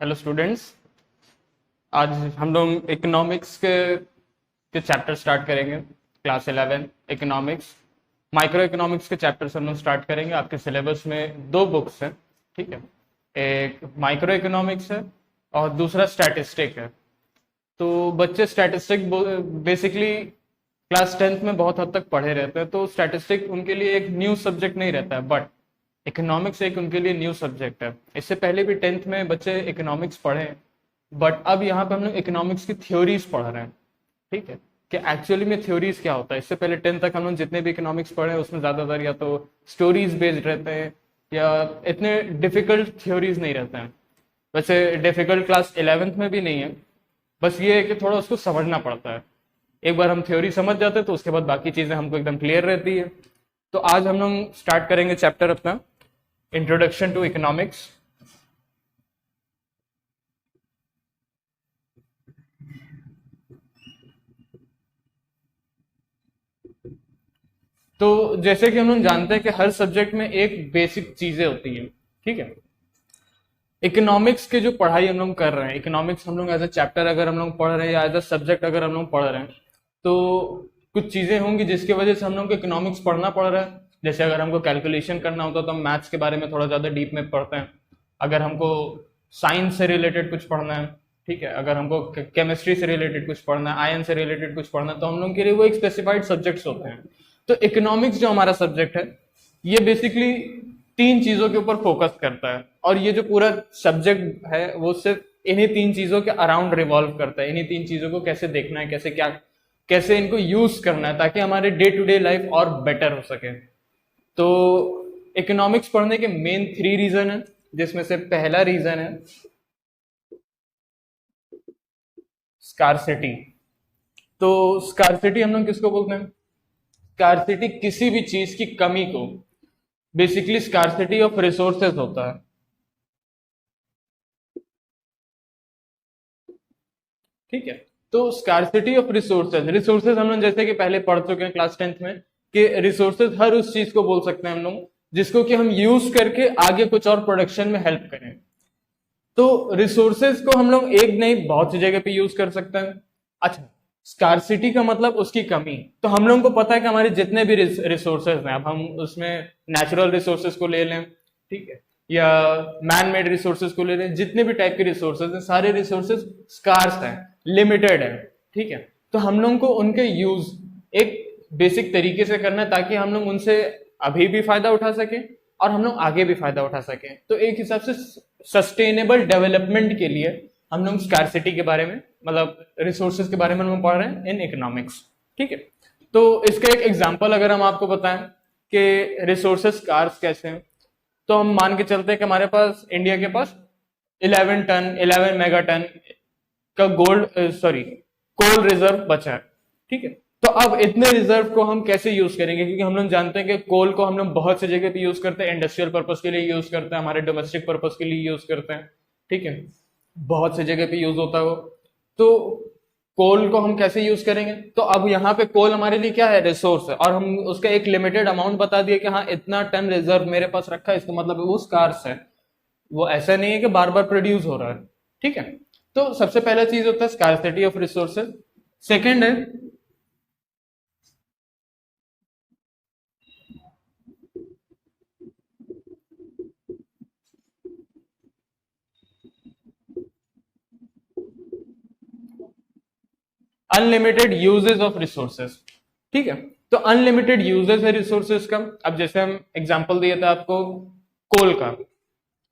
Hello students. आज हम लोग इकोनॉमिक्स के चैप्टर स्टार्ट करेंगे। क्लास 11 इकोनॉमिक्स, माइक्रो इकोनॉमिक्स के चैप्टर से हम लोग स्टार्ट करेंगे। आपके सिलेबस में दो बुक्स हैं, ठीक है। एक माइक्रो इकोनॉमिक्स है और दूसरा स्टैटिस्टिक है। तो बच्चे स्टैटिस्टिक बेसिकली क्लास 10th में बहुत हद तक पढ़े रहते हैं, तो स्टैटिस्टिक उनके लिए एक न्यू सब्जेक्ट नहीं रहता है, बट इकोनॉमिक्स एक उनके लिए न्यू सब्जेक्ट है। इससे पहले भी 10th में बच्चे इकोनॉमिक्स पढ़े, बट अब यहाँ पे हम लोग इकोनॉमिक्स की थ्योरीज पढ़ रहे हैं, ठीक है, कि एक्चुअली में थ्योरीज क्या होता है। इससे पहले 10th तक हम लोग जितने भी इकोनॉमिक्स पढ़े हैं उसमें ज्यादातर या तो स्टोरीज बेस्ड रहते हैं या इतने डिफिकल्ट थ्योरीज नहीं रहते हैं। वैसे डिफिकल्ट क्लास 11th में भी नहीं है, बस ये है कि थोड़ा उसको समझना पड़ता है। एक बार हम थ्योरी समझ जाते हैं तो उसके बाद बाकी चीजें हमको एकदम क्लियर रहती है। तो आज हम लोग स्टार्ट करेंगे चैप्टर अपना इंट्रोडक्शन टू इकोनॉमिक्स। तो जैसे कि हम लोग जानते हैं कि हर सब्जेक्ट में एक बेसिक चीजें होती हैं, ठीक है। इकोनॉमिक्स के जो पढ़ाई हम लोग कर रहे हैं, इकोनॉमिक्स हम लोग एज अ चैप्टर अगर हम लोग पढ़ रहे हैं या एज अ सब्जेक्ट अगर हम लोग पढ़ रहे हैं, तो कुछ चीजें होंगी जिसकी वजह से हम लोग को इकोनॉमिक्स पढ़ना पड़ रहा है। जैसे अगर हमको कैलकुलेशन करना होता तो हम मैथ्स के बारे में थोड़ा ज्यादा डीप में पढ़ते हैं। अगर हमको साइंस से रिलेटेड कुछ पढ़ना है, ठीक है, अगर हमको केमिस्ट्री से रिलेटेड कुछ पढ़ना है, आयन से रिलेटेड कुछ पढ़ना है, तो हम लोग के लिए वो एक स्पेसिफाइड सब्जेक्ट्स होते हैं। तो इकोनॉमिक्स जो हमारा सब्जेक्ट है, ये बेसिकली तीन चीजों के ऊपर फोकस करता है, और ये जो पूरा सब्जेक्ट है वो सिर्फ इन्हीं तीन चीजों के अराउंड रिवॉल्व करता है। इन्हीं तीन चीजों को कैसे देखना है, कैसे क्या, कैसे इनको यूज करना है ताकि हमारे डे टू डे लाइफ और बेटर हो सके। तो इकोनॉमिक्स पढ़ने के मेन 3 रीजन है, जिसमें से पहला रीजन है स्कार्सिटी। तो स्कार्सिटी हम लोग किसको बोलते हैं? स्कार्सिटी किसी भी चीज की कमी को, बेसिकली स्कार्सिटी ऑफ रिसोर्सेज होता है, ठीक है। तो स्कार्सिटी ऑफ रिसोर्सेज, रिसोर्सेज हम लोग जैसे कि पहले पढ़ चुके हैं क्लास 10th में कि रिसोर्सेज हर उस चीज को बोल सकते हैं हम लोग जिसको कि हम यूज करके आगे कुछ और प्रोडक्शन में हेल्प करें। तो रिसोर्सेज को हम लोग एक नहीं बहुत सी जगह पे यूज कर सकते हैं। अच्छा, स्कार्सिटी का मतलब उसकी कमी। तो हम लोगों को पता है कि हमारे जितने भी रिसोर्सेज हैं, अब हम उसमें नेचुरल रिसोर्सेज को ले लें, ठीक है, या मैन मेड रिसोर्सेज को ले लें, जितने भी टाइप के रिसोर्सेज हैं सारे रिसोर्सेज स्कार्स हैं, लिमिटेड है, ठीक है। तो हम लोगों को उनके यूज एक बेसिक तरीके से करना है ताकि हम लोग उनसे अभी भी फायदा उठा सके और हम लोग आगे भी फायदा उठा सके। तो एक हिसाब से सस्टेनेबल डेवलपमेंट के लिए हम लोग स्कार्सिटी के बारे में, मतलब रिसोर्सेज के बारे में हम पढ़ रहे हैं इन इकोनॉमिक्स, ठीक है। तो इसका एक एग्जांपल अगर हम आपको बताएं कि रिसोर्सेज स्कार्स कैसे हैं, तो हम मान के चलते हैं कि हमारे पास, इंडिया के पास 11 मेगा टन का गोल्ड सॉरी कोल रिजर्व बचा है, ठीक है। तो अब इतने रिजर्व को हम कैसे यूज करेंगे, क्योंकि हम लोग जानते हैं कि कोल को हम लोग बहुत से जगह पे यूज करते हैं, इंडस्ट्रियल पर्पस के लिए यूज करते हैं, हमारे डोमेस्टिक पर्पस के लिए यूज करते हैं, ठीक है, बहुत से जगह पे यूज होता है वो। तो कोल को हम कैसे यूज करेंगे? तो अब यहाँ पे कोल हमारे लिए क्या है? रिसोर्स है, और हम उसका एक लिमिटेड अमाउंट बता दिए कि हाँ इतना टन रिजर्व मेरे पास रखा है, इसका मतलब वो स्कार्स है, वो ऐसा नहीं है कि बार बार प्रोड्यूस हो रहा है, ठीक है। तो सबसे पहला चीज होता है स्कार्सिटी ऑफ रिसोर्सेज। सेकेंड है अनलिमिटेड यूजेस ऑफ रिसोर्सेज, ठीक है। तो अनलिमिटेड यूजेस है रिसोर्सेज का। अब जैसे हम एग्जांपल दिया था आपको कोल का,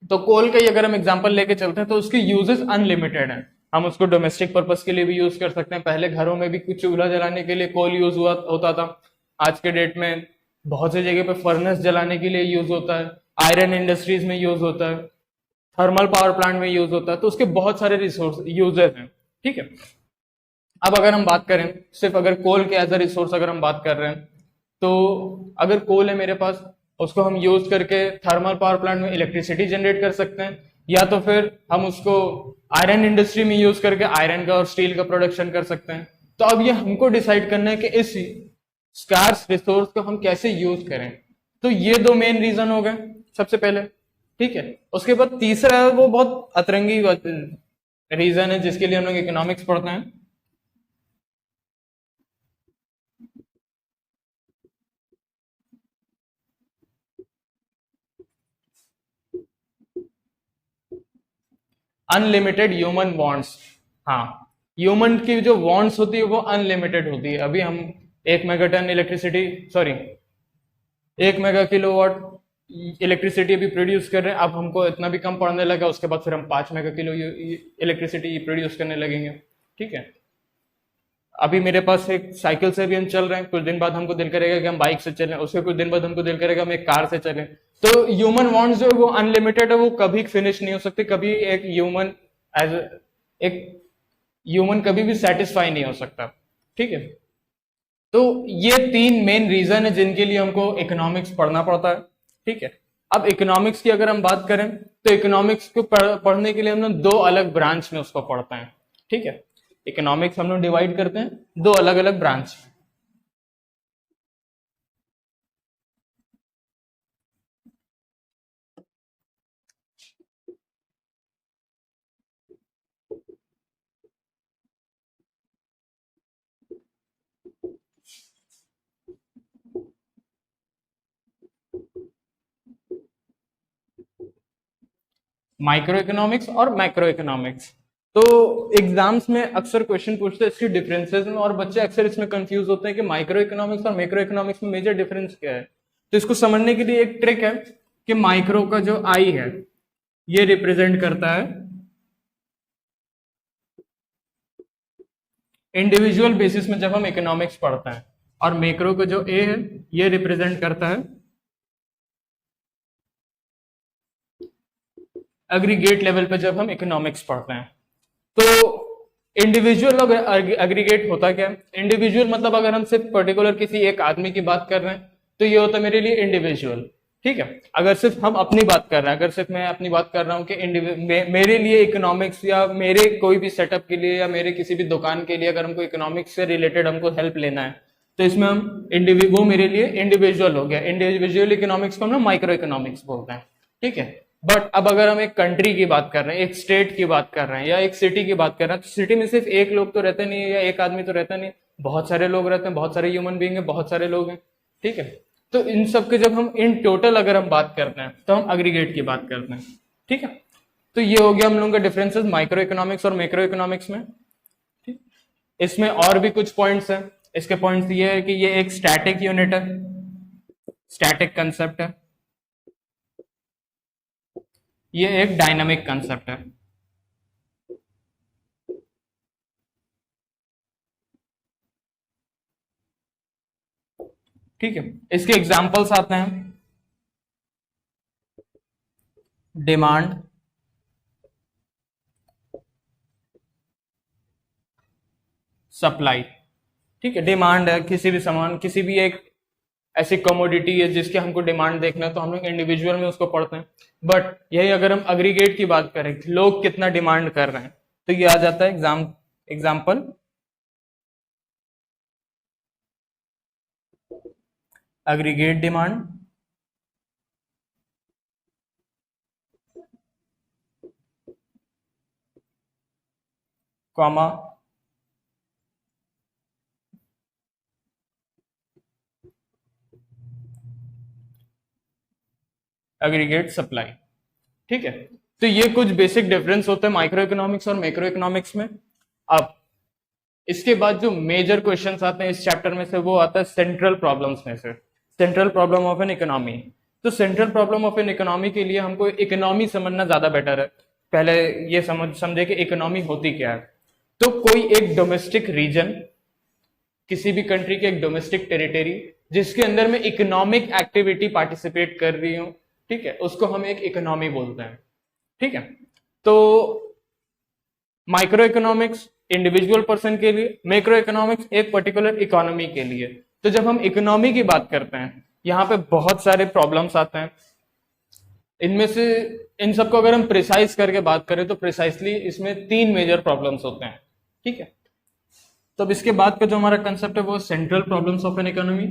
तो कोल का ही अगर हम एग्जांपल लेके चलते हैं तो उसके यूजेस अनलिमिटेड हैं। हम उसको डोमेस्टिक पर्पस के लिए भी यूज कर सकते हैं, पहले घरों में भी कुछ चूल्हा जलाने के लिए कोल यूज हुआ होता था। आज के डेट में बहुत सी जगह पे फर्नेस जलाने के लिए यूज होता है, आयरन इंडस्ट्रीज में यूज होता है, थर्मल पावर प्लांट में यूज होता है, तो उसके बहुत सारे रिसोर्स यूजेस हैं, ठीक है। अब अगर हम बात करें सिर्फ अगर कोल के एज अ रिसोर्स अगर हम बात कर रहे हैं, तो अगर कोल है मेरे पास, उसको हम यूज करके थर्मल पावर प्लांट में इलेक्ट्रिसिटी जनरेट कर सकते हैं, या तो फिर हम उसको आयरन इंडस्ट्री में यूज करके आयरन का और स्टील का प्रोडक्शन कर सकते हैं। तो अब ये हमको डिसाइड करना है कि इस स्कार्स रिसोर्स को हम कैसे यूज करें। तो ये दो मेन रीजन हो गए। सबसे पहले ठीक है। उसके बाद तीसरा है वो बहुत अतरंगी रीजन है जिसके लिए हम लोग इकोनॉमिक्स पढ़ते हैं। Unlimited human wants. हाँ, ह्यूमन की जो वांट्स होती है वो अनलिमिटेड होती है। अभी हम 1 megaton electricity, sorry 1 mega kilowatt electricity अभी प्रोड्यूस कर रहे हैं। अब हमको इतना भी कम पड़ने लगा, उसके बाद फिर हम 5 मेगा किलो इलेक्ट्रिसिटी प्रोड्यूस करने लगेंगे। ठीक है। अभी मेरे पास एक साइकिल से भी हम चल रहे हैं, कुछ दिन बाद हमको दिल करेगा कि हम बाइक से चलें, उसके कुछ दिन बाद हमको दिल करेगा हम एक कार से चलें। तो ह्यूमन वांट्स जो है वो अनलिमिटेड है, वो कभी फिनिश नहीं हो सकते। कभी एज एक ह्यूमन कभी भी सेटिस्फाई नहीं हो सकता। ठीक है। तो ये 3 मेन रीजन है जिनके लिए हमको इकोनॉमिक्स पढ़ना पड़ता है। ठीक है। अब इकोनॉमिक्स की अगर हम बात करें तो इकोनॉमिक्स को पढ़ने के लिए हम लोग 2 अलग ब्रांच में उसको पढ़ते हैं। ठीक है। इकोनॉमिक्स हम लोग डिवाइड करते हैं 2 अलग अलग ब्रांच। माइक्रो इकोनॉमिक्स और मैक्रो इकोनॉमिक्स। तो एग्जाम्स में अक्सर क्वेश्चन पूछते हैं इसकी डिफरेंसेस में, और बच्चे अक्सर इसमें कंफ्यूज होते हैं कि माइक्रो इकोनॉमिक्स और मैक्रो इकोनॉमिक्स में मेजर डिफरेंस क्या है। तो इसको समझने के लिए एक ट्रिक है कि माइक्रो का जो आई है ये रिप्रेजेंट करता है इंडिविजुअल बेसिस में जब हम इकोनॉमिक्स पढ़ते हैं, और मैक्रो का जो ए है ये रिप्रेजेंट करता है एग्रीगेट लेवल पे जब हम इकोनॉमिक्स पढ़ते हैं। तो इंडिविजुअल और एग्रीगेट होता क्या है? इंडिविजुअल मतलब अगर हम सिर्फ पर्टिकुलर किसी एक आदमी की बात कर रहे हैं तो ये होता है मेरे लिए इंडिविजुअल। ठीक है। अगर सिर्फ हम अपनी बात कर रहे हैं, अगर सिर्फ मैं अपनी बात कर रहा हूँ कि मेरे लिए इकोनॉमिक्स या मेरे कोई भी सेटअप के लिए या मेरे किसी भी दुकान के लिए अगर हमको इकोनॉमिक्स से रिलेटेड हमको हेल्प लेना है तो इसमें हम वो मेरे लिए इंडिविजुअल हो गया। इंडिविजुअल इकोनॉमिक्स को हम माइक्रो इकोनॉमिक्स बोलते हैं। ठीक है। बट अब अगर हम एक कंट्री की बात कर रहे हैं, एक स्टेट की बात कर रहे हैं या एक सिटी की बात कर रहे हैं, तो सिटी में सिर्फ एक लोग तो रहते नहीं है या एक आदमी तो रहता नहीं, बहुत सारे लोग रहते हैं, बहुत सारे ह्यूमन बीइंग है, बहुत सारे लोग हैं। ठीक है। तो इन सब के जब हम इन टोटल अगर हम बात करते हैं तो हम एग्रीगेट की बात करते हैं। ठीक है। तो ये हो गया हम लोगों का डिफरेंसेस माइक्रो इकोनॉमिक्स और मैक्रो इकोनॉमिक्स में। ठीक। इसमें और भी कुछ पॉइंट्स हैं। इसके पॉइंट्स ये है कि ये एक स्टैटिक यूनिट है, स्टैटिक कंसेप्ट है। ये एक डायनामिक कंसेप्ट है। ठीक है। इसके एग्जांपल्स आते हैं डिमांड, सप्लाई। ठीक है। डिमांड है किसी भी सामान, किसी भी एक ऐसी कमोडिटी है जिसके हमको डिमांड देखना है तो हम लोग इंडिविजुअल में उसको पढ़ते हैं। बट यही अगर हम एग्रीगेट की बात करें लोग कितना डिमांड कर रहे हैं तो ये आ जाता है example aggregate demand, comma aggregate supply. ठीक है। तो ये कुछ बेसिक डिफरेंस होते हैं माइक्रो इकोनॉमिक्स और मैक्रो इकोनॉमिक्स में। अब इसके बाद जो मेजर क्वेश्चंस आते हैं इस चैप्टर में से वो आता है सेंट्रल प्रॉब्लम्स में से, central problem of an economy. तो central problem of an economy के लिए हमको इकोनॉमी समझना ज्यादा बेटर है। पहले ये समझे कि इकोनॉमी होती क्या है। तो कोई एक डोमेस्टिक रीजन, किसी भी कंट्री की एक डोमेस्टिक टेरिटरी जिसके अंदर में इकोनॉमिक एक्टिविटी पार्टिसिपेट कर रही हूं, ठीक है, उसको हम एक इकोनॉमी बोलते हैं। ठीक है। तो माइक्रो इकोनॉमिक्स इंडिविजुअल पर्सन के लिए, मैक्रो इकोनॉमिक्स एक पर्टिकुलर इकोनॉमी के लिए। तो जब हम इकोनॉमी की बात करते हैं यहाँ पे बहुत सारे प्रॉब्लम्स आते हैं। इनमें से इन सबको अगर हम प्रिसाइज करके बात करें तो प्रिसाइसली इसमें 3 मेजर प्रॉब्लम्स होते हैं। ठीक है। तो अब इसके बाद का जो हमारा कंसेप्ट है वो central problems of an economy.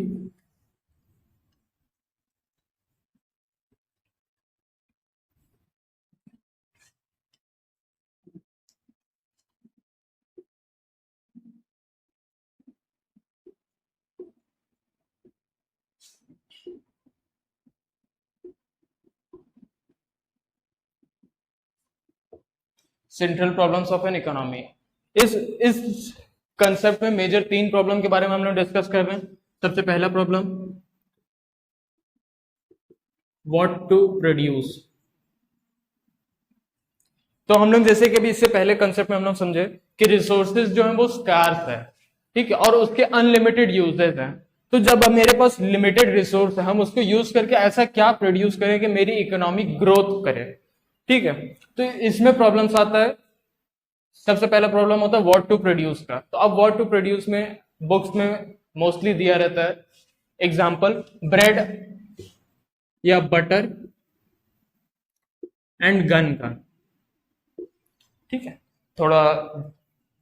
Central problems of an economy. इस कंसेप्ट में मेजर 3 प्रॉब्लम के बारे में हम लोग डिस्कस कर रहे हैं। सबसे पहला प्रॉब्लम, व्हाट टू प्रोड्यूस। तो हम लोग जैसे कि अभी इससे पहले कंसेप्ट में हम लोग समझे कि रिसोर्सेज जो है वो स्कार्स है, ठीक है, और उसके अनलिमिटेड यूजेस हैं। तो जब अब मेरे पास लिमिटेड रिसोर्स है, हम उसको यूज करके ऐसा क्या प्रोड्यूस करें कि मेरी इकोनॉमी ग्रोथ करे, ठीक है। तो इसमें प्रॉब्लम्स आता है। सबसे पहला प्रॉब्लम होता है व्हाट टू प्रोड्यूस का। तो अब व्हाट टू प्रोड्यूस में बुक्स में मोस्टली दिया रहता है एग्जाम्पल ब्रेड या बटर एंड गन का, ठीक है। थोड़ा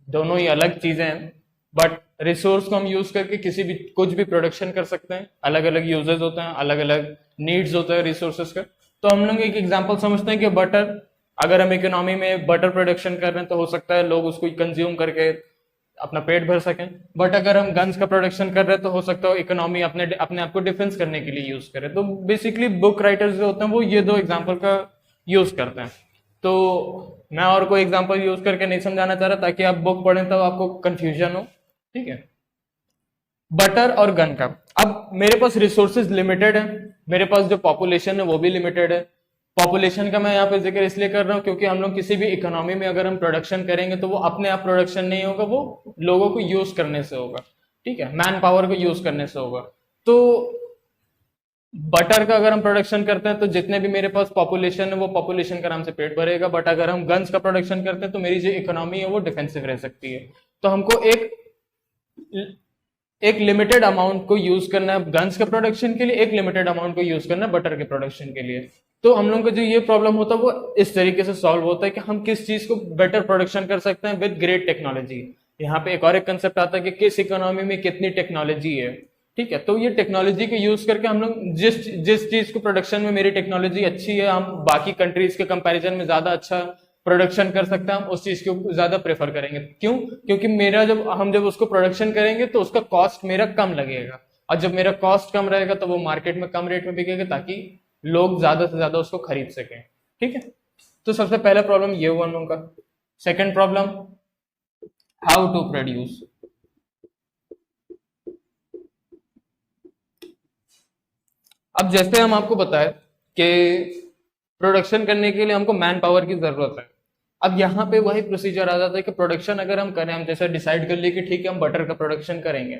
दोनों ही अलग चीजें हैं, बट रिसोर्स को हम यूज करके किसी भी कुछ भी प्रोडक्शन कर सकते हैं। अलग अलग यूजेस होते हैं, अलग अलग नीड्स होते हैं रिसोर्सेज का। तो हम लोग एक एग्जांपल समझते हैं कि बटर, अगर हम इकोनॉमी में बटर प्रोडक्शन कर रहे हैं तो हो सकता है लोग उसको कंज्यूम करके अपना पेट भर सकें। बट अगर हम गन्स का प्रोडक्शन कर रहे हैं तो हो सकता है इकोनॉमी अपने अपने आप को डिफेंस करने के लिए यूज करे। तो बेसिकली बुक राइटर्स जो होते हैं वो ये 2 एग्जाम्पल का यूज करते हैं। तो मैं और कोई एग्जांपल यूज करके नहीं समझाना चाह रहा ताकि आप बुक पढ़ें तब आपको कंफ्यूजन हो, ठीक है। बटर और गन का, अब मेरे पास रिसोर्सेज लिमिटेड है, मेरे पास जो पॉपुलेशन है वो भी लिमिटेड है। पॉपुलेशन का मैं यहाँ पे जिक्र इसलिए कर रहा हूँ क्योंकि हम लोग किसी भी इकोनॉमी में अगर हम प्रोडक्शन करेंगे तो वो अपने आप प्रोडक्शन नहीं होगा, वो लोगों को यूज करने से होगा, ठीक है, मैन पावर को यूज करने से होगा। तो बटर का अगर हम प्रोडक्शन करते हैं तो जितने भी मेरे पास पॉपुलेशन है वो पॉपुलेशन का आराम से पेट भरेगा। बट अगर हम गन्स का प्रोडक्शन करते हैं तो मेरी जो इकोनॉमी है वो डिफेंसिव रह सकती है। तो हमको एक लिमिटेड अमाउंट को यूज करना है गन्स के प्रोडक्शन के लिए, एक लिमिटेड अमाउंट को यूज करना है बटर के प्रोडक्शन के लिए। तो हम लोगों को जो ये प्रॉब्लम होता है वो इस तरीके से सॉल्व होता है कि हम किस चीज को बेटर प्रोडक्शन कर सकते हैं विद ग्रेट टेक्नोलॉजी। यहाँ पे एक और एक कंसेप्ट आता है कि किस इकोनॉमी में कितनी टेक्नोलॉजी है, ठीक है। तो ये टेक्नोलॉजी के यूज करके हम लोग जिस जिस चीज को प्रोडक्शन में मेरी टेक्नोलॉजी अच्छी है, हम बाकी कंट्रीज के कंपैरिजन में ज्यादा अच्छा प्रोडक्शन कर सकते हैं, हम उस चीज को ज्यादा प्रेफर करेंगे। क्यों? क्योंकि मेरा जब उसको प्रोडक्शन करेंगे तो उसका कॉस्ट मेरा कम लगेगा, और जब मेरा कॉस्ट कम रहेगा तो वो मार्केट में कम रेट में बिकेगा ताकि लोग ज्यादा से ज्यादा उसको खरीद सकें, ठीक है। तो सबसे पहला प्रॉब्लम ये हुआ हम लोगों का। Second problem, how to produce. अब जैसे हम आपको बताए कि प्रोडक्शन करने के लिए हमको मैन पावर की जरूरत है। अब यहाँ पे वही प्रोसीजर आ जाता है कि प्रोडक्शन अगर हम करें, हम जैसे डिसाइड कर लिए कि ठीक है हम बटर का प्रोडक्शन करेंगे।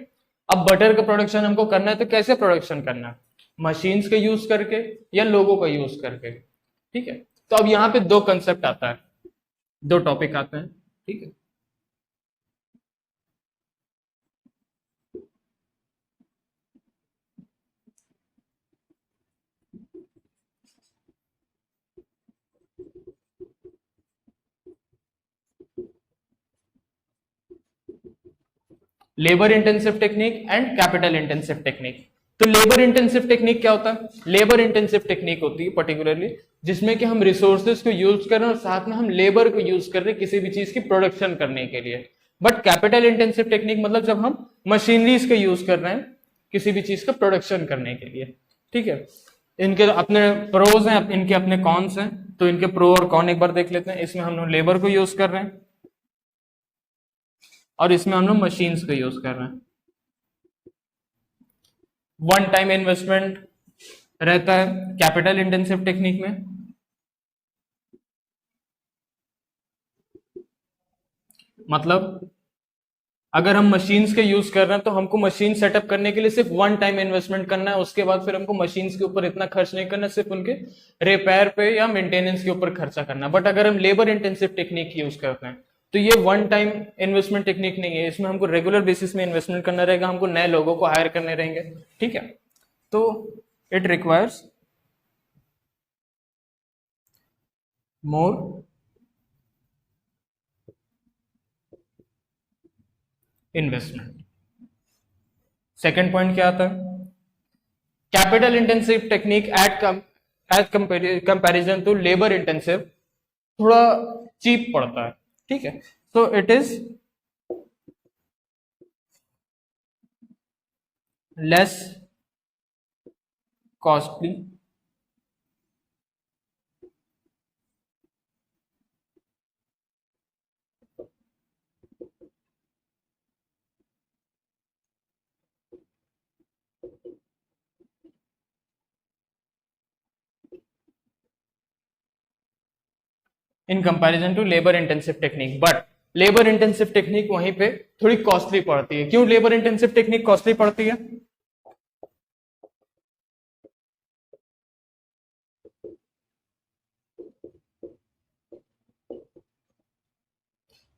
अब बटर का प्रोडक्शन हमको करना है तो कैसे प्रोडक्शन करना है, मशीन्स का यूज करके या लोगों का यूज करके, ठीक है। तो अब यहाँ पे 2 कंसेप्ट आता है, 2 टॉपिक आते हैं, ठीक है। Labour intensive technique and capital intensive technique. तो लेबर इंटेंसिव टेक्निक क्या होता है? लेबर इंटेंसिव टेक्निक होती है पर्टिकुलरली जिसमें कि हम रिसोर्सेज को यूज कर रहे हैं और साथ में हम लेबर को यूज कर रहे हैं किसी भी चीज की प्रोडक्शन करने के लिए। बट कैपिटल इंटेंसिव टेक्निक मतलब जब हम मशीनरीज का यूज कर रहे हैं किसी भी चीज का प्रोडक्शन करने के लिए, ठीक है। इनके अपने प्रोज हैं, इनके अपने कॉन्स हैं। तो इनके प्रो और कॉन एक बार देख लेते हैं। इसमें हम लोग लेबर को यूज कर रहे हैं और इसमें हम लोग मशीन्स का यूज कर रहे हैं। वन टाइम इन्वेस्टमेंट रहता है कैपिटल इंटेंसिव टेक्निक में। मतलब अगर हम मशीन्स के यूज कर रहे हैं तो हमको मशीन सेटअप करने के लिए सिर्फ वन टाइम इन्वेस्टमेंट करना है, उसके बाद फिर हमको मशीन्स के ऊपर इतना खर्च नहीं करना, सिर्फ उनके रिपेयर पे या मेंटेनेंस के ऊपर खर्चा करना। बट अगर हम लेबर इंटेंसिव टेक्निक यूज करते हैं तो ये वन टाइम इन्वेस्टमेंट टेक्निक नहीं है, इसमें हमको रेगुलर बेसिस में इन्वेस्टमेंट करना रहेगा, हमको नए लोगों को हायर करने रहेंगे, ठीक है। तो it requires more investment. Second point क्या आता है? Capital intensive technique at comparison to labour intensive थोड़ा चीप पड़ता है, ठीक है। So it is less costly in comparison to labour intensive technique, but labour intensive technique वहीं पे थोड़ी कॉस्टली पड़ती है। क्यों लेबर इंटेंसिव टेक्निक कॉस्टली पड़ती है?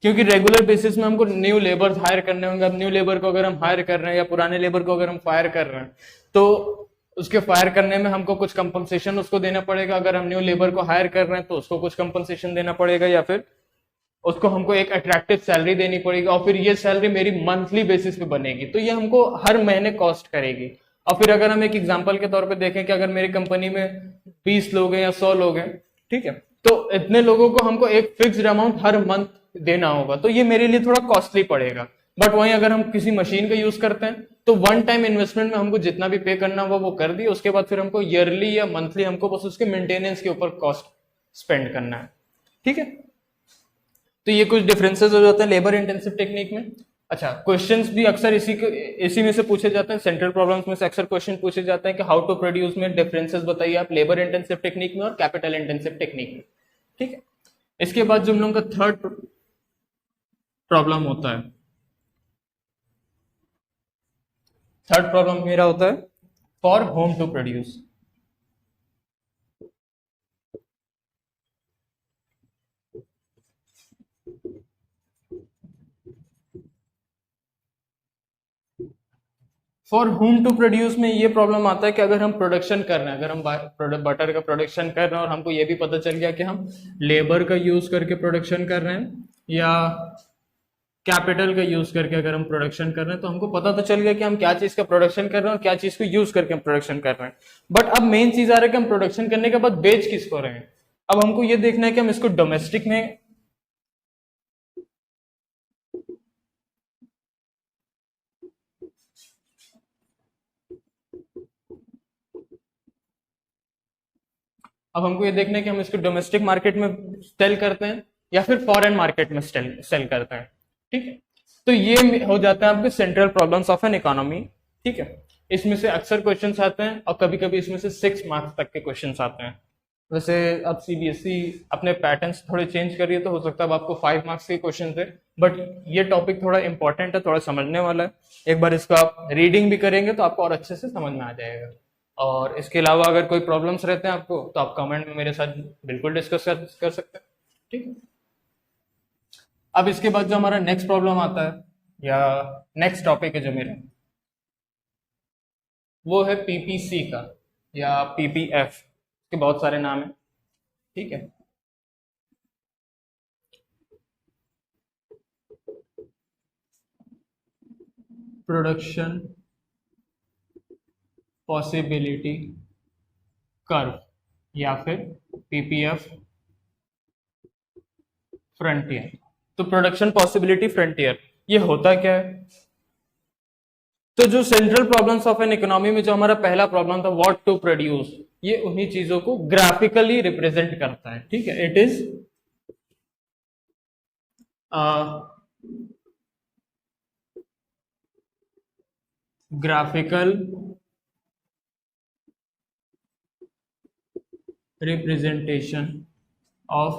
क्योंकि रेगुलर बेसिस में हमको न्यू लेबर हायर करने होंगे। अब न्यू लेबर को अगर हम हायर कर रहे हैं या पुराने लेबर को अगर हम फायर कर रहे हैं, तो उसके फायर करने में हमको कुछ कंपनसेशन उसको देना पड़ेगा। अगर हम न्यू लेबर को हायर कर रहे हैं तो उसको कुछ कंपनसेशन देना पड़ेगा, या फिर उसको हमको एक अट्रैक्टिव सैलरी देनी पड़ेगी, और फिर ये सैलरी मेरी मंथली बेसिस पे बनेगी, तो ये हमको हर महीने कॉस्ट करेगी। और फिर अगर हम एक एग्जांपल के तौर पे देखें कि अगर मेरी कंपनी में 20 लोग हैं या 100 लोग हैं, ठीक है, तो इतने लोगों को हमको एक फिक्स्ड अमाउंट हर मंथ देना होगा, तो ये मेरे लिए थोड़ा कॉस्टली पड़ेगा। बट वहीं अगर हम किसी मशीन का यूज करते हैं तो वन टाइम इन्वेस्टमेंट में हमको जितना भी पे करना हुआ वो कर दिया, उसके बाद फिर हमको ईयरली या मंथली हमको बस उसके मेंटेनेंस के ऊपर कॉस्ट स्पेंड करना है, ठीक है। तो ये कुछ डिफरेंसेस हो जाते हैं लेबर इंटेंसिव टेक्निक में। अच्छा, क्वेश्चंस भी अक्सर इसी में से पूछे जाते हैं, सेंट्रल प्रॉब्लम्स में से अक्सर क्वेश्चन पूछे जाते हैं कि हाउ टू प्रोड्यूस में डिफरेंसेस बताइए आप लेबर इंटेंसिव टेक्निक में और कैपिटल इंटेंसिव टेक्निक में, ठीक है। इसके बाद जो हम लोगों का थर्ड प्रॉब्लम होता है, थर्ड प्रॉब्लम मेरा होता है for home to produce. For home to produce में ये प्रॉब्लम आता है कि अगर हम प्रोडक्शन कर रहे हैं, अगर हम बटर का प्रोडक्शन कर रहे हैं और हमको ये भी पता चल गया कि हम लेबर का यूज करके प्रोडक्शन कर रहे हैं या कैपिटल का यूज करके अगर हम प्रोडक्शन कर रहे हैं, तो हमको पता तो चल गया कि हम क्या चीज का प्रोडक्शन कर रहे हैं और क्या चीज को यूज करके हम प्रोडक्शन कर रहे हैं। बट अब मेन चीज आ रहा है कि हम प्रोडक्शन करने के बाद बेच किसको रहे हैं। अब हमको ये देखना है कि हम इसको डोमेस्टिक में अब हमको ये देखना है कि हम इसको डोमेस्टिक मार्केट में सेल करते हैं या फिर फॉरेन मार्केट में सेल करते हैं, ठीक है। तो ये हो जाता है आपके central problems of an economy, ठीक है। इसमें से अक्सर क्वेश्चंस आते हैं और कभी कभी इसमें से 6 मार्क्स तक के क्वेश्चंस आते हैं। वैसे अब सीबीएसई अपने पैटर्न्स थोड़े चेंज कर रही है, तो हो सकता है अब आपको 5 मार्क्स के क्वेश्चन दे, बट ये टॉपिक थोड़ा इंपॉर्टेंट है, थोड़ा समझने वाला है। एक बार इसका आप रीडिंग भी करेंगे तो आपको और अच्छे से समझ में आ जाएगा। और इसके अलावा अगर कोई प्रॉब्लम्स रहते हैं आपको, तो आप कमेंट में मेरे साथ बिल्कुल डिस्कस कर सकते हैं, ठीक है। अब इसके बाद जो हमारा नेक्स्ट प्रॉब्लम आता है या नेक्स्ट टॉपिक है जो मेरा, वो है पीपीसी का या पीपीएफ के बहुत सारे नाम है, ठीक है। प्रोडक्शन पॉसिबिलिटी कर्व या फिर पीपीएफ फ्रंटियर। तो प्रोडक्शन पॉसिबिलिटी फ्रंटियर ये होता क्या है? तो जो central problems of an economy में जो हमारा पहला प्रॉब्लम था व्हाट टू प्रोड्यूस, ये उन्हीं चीजों को ग्राफिकली रिप्रेजेंट करता है, ठीक है। It is graphical representation of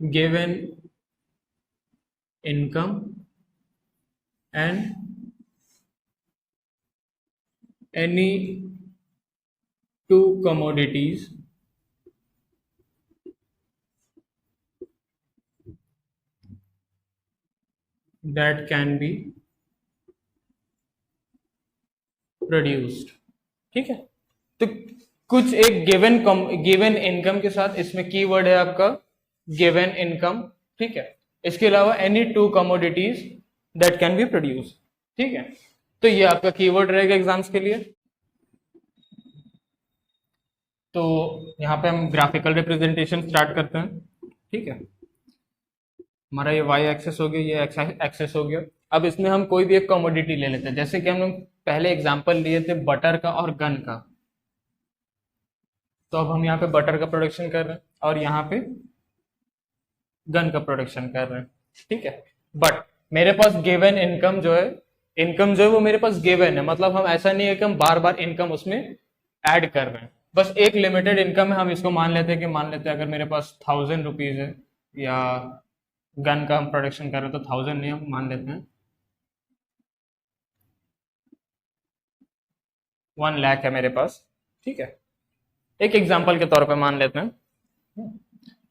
given income and any two commodities that can be produced, ठीक है। तो कुछ एक गिवन इनकम के साथ, इसमें कीवर्ड है आपका गिवन इनकम, ठीक है। इसके अलावा any two commodities that can be produce, ठीक है। तो ये आपका कीवर्ड रहेगा एग्जाम्स के लिए। तो यहाँ पे हम ग्राफिकल रिप्रेजेंटेशन स्टार्ट करते हैं, ठीक है। हमारा ये वाई एक्सेस हो गया, ये एक्स एक्सेस हो गया। अब इसमें हम कोई भी एक कमोडिटी ले लेते हैं, जैसे कि हम लोग पहले एग्जांपल लिए थे बटर का और गन का। तो अब हम यहाँ पे बटर का प्रोडक्शन कर रहे हैं और यहाँ पे गन का प्रोडक्शन कर रहे हैं, ठीक है। बट मेरे पास गिवन इनकम जो है वो मेरे पास गिवन है, मतलब हम ऐसा नहीं है कि हम बार बार इनकम उसमें ऐड कर रहे हैं। बस एक लिमिटेड इनकम है, हम इसको मान लेते हैं कि मान लेते हैं अगर मेरे पास 1000 रुपीज है, या गन का हम प्रोडक्शन कर रहे हैं तो 1000 नहीं, हम मान लेते हैं 1 लाख है मेरे पास, ठीक है, एक एग्जाम्पल के तौर पे मान लेते हैं।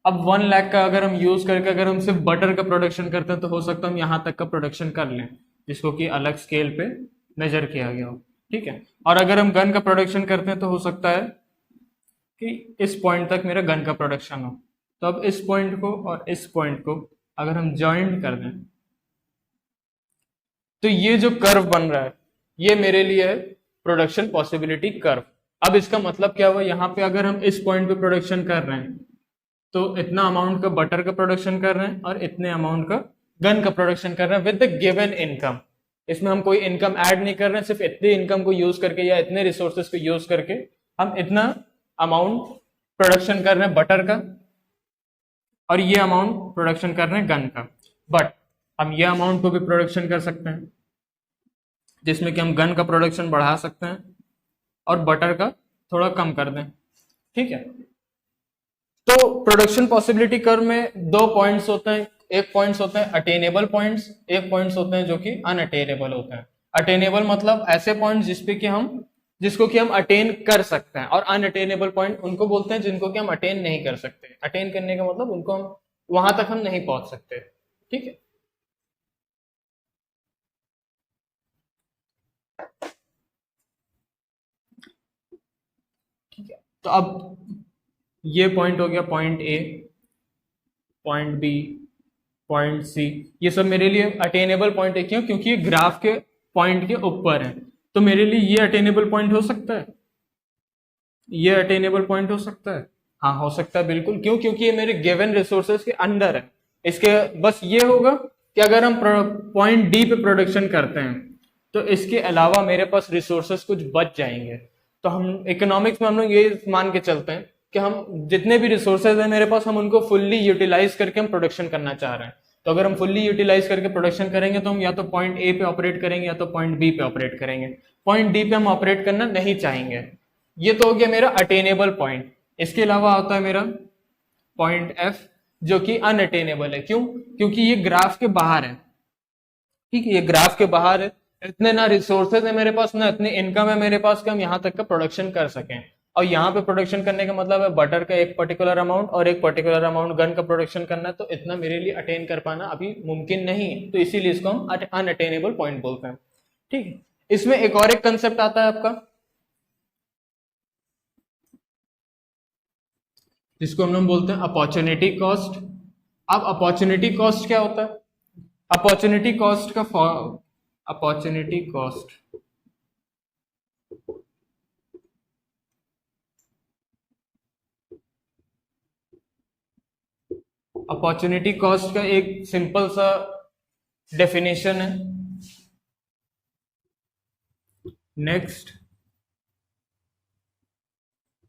अब 1 लाख का अगर हम यूज करके अगर हम सिर्फ बटर का प्रोडक्शन करते हैं तो हो सकता है हम यहाँ तक का प्रोडक्शन कर लें, जिसको कि अलग स्केल पे मेजर किया गया हो, ठीक है। और अगर हम गन का प्रोडक्शन करते हैं तो हो सकता है कि इस पॉइंट तक मेरा गन का प्रोडक्शन हो। तो अब इस पॉइंट को और इस पॉइंट को अगर हम ज्वाइंट कर दें तो ये जो कर्व बन रहा है ये मेरे लिए है प्रोडक्शन पॉसिबिलिटी कर्व। अब इसका मतलब क्या हुआ, यहाँ पे अगर हम इस पॉइंट पे प्रोडक्शन कर रहे हैं तो इतना अमाउंट का बटर का प्रोडक्शन कर रहे हैं और इतने अमाउंट का गन का प्रोडक्शन कर रहे हैं विद द गिवन इनकम। इसमें हम कोई इनकम ऐड नहीं कर रहे हैं, सिर्फ इतनी इनकम को यूज करके या इतने रिसोर्सेज को यूज करके हम इतना अमाउंट प्रोडक्शन कर रहे हैं बटर का और ये अमाउंट प्रोडक्शन कर रहे हैं गन का। बट हम ये अमाउंट को भी प्रोडक्शन कर सकते हैं जिसमें कि हम गन का प्रोडक्शन बढ़ा सकते हैं और बटर का थोड़ा कम कर दें, ठीक है। तो प्रोडक्शन पॉसिबिलिटी कर्व में दो पॉइंट्स होते हैं, एक पॉइंट्स होते हैं अटेनेबल पॉइंट्स, एक पॉइंट्स होते हैं जो कि अनअटेनेबल होते हैं। अटेनेबल मतलब ऐसे पॉइंट्स जिसको कि हम अटेन कर सकते हैं, और अनअटेनेबल पॉइंट उनको बोलते हैं जिनको कि हम अटेन नहीं कर सकते। अटेन करने का मतलब उनको हम वहां तक हम नहीं पहुंच सकते, ठीक है। ठीक है, तो अब ये पॉइंट हो गया point A, point B, point C, ये सब मेरे लिए अटेनेबल पॉइंट है। क्यों? क्योंकि ये ग्राफ के पॉइंट के ऊपर है, तो मेरे लिए ये अटेनेबल पॉइंट हो सकता है, ये अटेनेबल पॉइंट हो सकता है, हाँ हो सकता है बिल्कुल। क्यों? क्योंकि ये मेरे गिवन रिसोर्सेज के अंदर है। इसके बस ये होगा कि अगर हम पॉइंट डी पे प्रोडक्शन करते हैं तो इसके अलावा मेरे पास रिसोर्सेज कुछ बच जाएंगे। तो हम इकोनॉमिक्स में हम लोग ये मान के चलते हैं कि हम जितने भी रिसोर्सेज है मेरे पास हम उनको फुल्ली यूटिलाइज करके हम प्रोडक्शन करना चाह रहे हैं। तो अगर हम फुल्ली यूटिलाइज करके प्रोडक्शन करेंगे तो हम या तो पॉइंट ए पे ऑपरेट करेंगे या तो पॉइंट बी पे ऑपरेट करेंगे। पॉइंट डी पे हम ऑपरेट करना नहीं चाहेंगे। ये तो हो गया मेरा अटेनेबल पॉइंट। इसके अलावा होता है मेरा पॉइंट एफ जो कि अनअटेनेबल है। क्यों? क्योंकि ये ग्राफ के बाहर है, ठीक है, ये ग्राफ के बाहर है, इतने ना रिसोर्सेज है मेरे पास ना इतनी इनकम है मेरे पास कि हम यहाँ तक का प्रोडक्शन कर सकें। और यहाँ पे प्रोडक्शन करने का मतलब है बटर का एक पर्टिकुलर अमाउंट और एक पर्टिकुलर अमाउंट गन का प्रोडक्शन करना है, तो इतना मेरे लिए अटेन कर पाना अभी मुमकिन नहीं है। तो इसीलिए इसको हम अनअटेनेबल पॉइंट बोलते हैं, ठीक है। इसमें एक और एक कंसेप्ट आता है आपका जिसको हम लोग बोलते हैं अपॉर्चुनिटी कॉस्ट। अब अपॉर्चुनिटी कॉस्ट क्या होता है? अपॉर्चुनिटी कॉस्ट का अपॉर्चुनिटी कॉस्ट अपॉर्चुनिटी कॉस्ट का एक सिंपल सा डेफिनेशन है, नेक्स्ट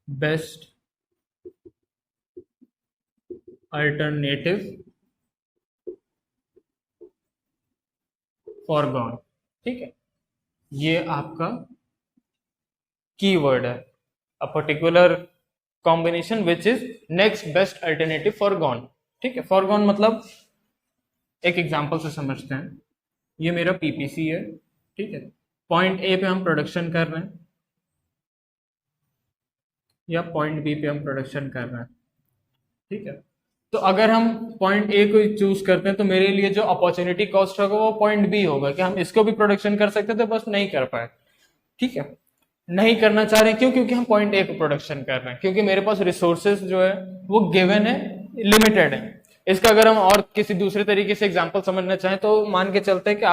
बेस्ट अल्टरनेटिव फॉरगॉन, ठीक है। ये आपका कीवर्ड है, a particular combination which is next best alternative foregone, ठीक है। फॉरगॉन मतलब एक एग्जांपल से समझते हैं। ये मेरा पीपीसी है, ठीक है। पॉइंट ए पे हम प्रोडक्शन कर रहे हैं या पॉइंट बी पे हम प्रोडक्शन कर रहे हैं, ठीक है। तो अगर हम पॉइंट ए को चूज करते हैं तो मेरे लिए जो अपॉर्चुनिटी कॉस्ट होगा वो पॉइंट बी होगा कि हम इसको भी प्रोडक्शन कर सकते थे बस नहीं कर पाए, ठीक है। नहीं करना चाह रहे हैं क्यों? क्योंकि हम पॉइंट ए को प्रोडक्शन कर रहे हैं, क्योंकि मेरे पास रिसोर्सेज जो है वो गिवन है, लिमिटेड है। इसका अगर हम और किसी दूसरे तरीके से एग्जांपल समझना चाहें तो मान के चलते हैं कि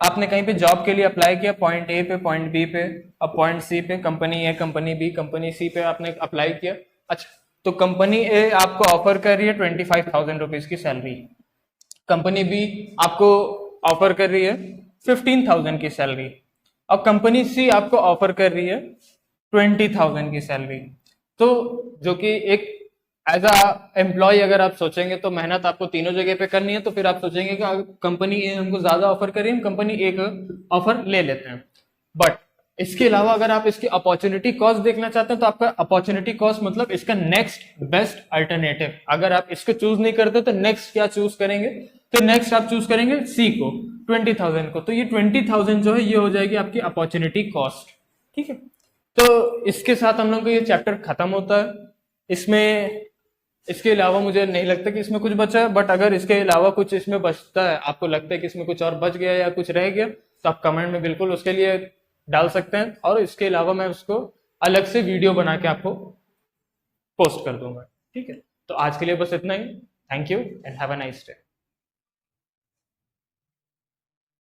आपने कहीं पे जॉब के लिए अप्लाई किया, पॉइंट ए पे, पॉइंट बी पे, अब पॉइंट सी पे, कंपनी ए, कंपनी बी, कंपनी सी पे आपने अप्लाई किया। अच्छा, तो कंपनी ए आपको ऑफर कर रही है 25,000 रुपीज की सैलरी, कंपनी बी आपको ऑफर कर रही है 15,000 की सैलरी, और कंपनी सी आपको ऑफर कर रही है 20,000 की सैलरी। तो जो कि एक एज अ एम्प्लॉय अगर आप सोचेंगे तो मेहनत आपको तीनों जगह पे करनी है, तो फिर आप सोचेंगे कि कंपनी ए हमको ज्यादा ऑफर कर रही है, हम कंपनी ए का ऑफर ले लेते हैं। बट इसके अलावा अगर आप इसकी अपॉर्चुनिटी कॉस्ट देखना चाहते हैं तो आपका अपॉर्चुनिटी कॉस्ट मतलब इसका नेक्स्ट बेस्ट अल्टरनेटिव, अगर आप इसको चूज नहीं करते तो नेक्स्ट क्या चूज करेंगे, तो नेक्स्ट आप चूज करेंगे सी को 20,000 को, तो ये 20,000 जो है ये हो जाएगी आपकी अपॉर्चुनिटी कॉस्ट। ठीक है, तो इसके साथ हम लोग का ये चैप्टर खत्म होता है। इसमें इसके अलावा मुझे नहीं लगता कि इसमें कुछ बचा है, बट अगर इसके अलावा कुछ इसमें बचता है, आपको लगता है कि इसमें कुछ और बच गया या कुछ रह गया, तो आप कमेंट में बिल्कुल उसके लिए डाल सकते हैं, और इसके अलावा मैं उसको अलग से वीडियो बना के आपको पोस्ट कर दूंगा। ठीक है, तो आज के लिए बस इतना ही। Thank you and have a nice day.